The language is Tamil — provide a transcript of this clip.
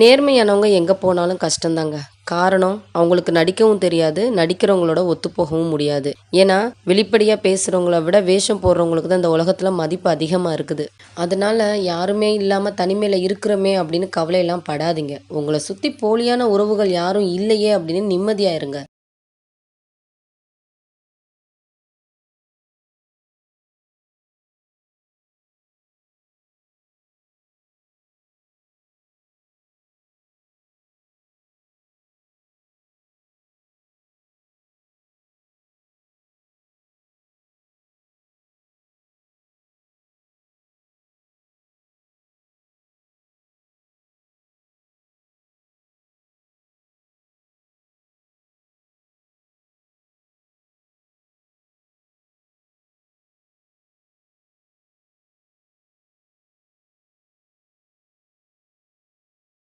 நேர்மையானவங்க எங்கே போனாலும் கஷ்டம்தாங்க. காரணம் அவங்களுக்கு நடிக்கவும் தெரியாது, நடிக்கிறவங்களோட ஒத்துப்போகவும் முடியாது. ஏன்னா வெளிப்படையாக பேசுகிறவங்கள விட வேஷம் போடுறவங்களுக்கு தான் இந்த உலகத்தில் மதிப்பு அதிகமாக இருக்குது. அதனால யாருமே இல்லாமல் தனிமையில் இருக்கிறோமே அப்படின்னு கவலையெல்லாம் படாதீங்க. உங்களை சுற்றி போலியான உறவுகள் யாரும் இல்லையே அப்படின்னு நிம்மதியாக இருங்க.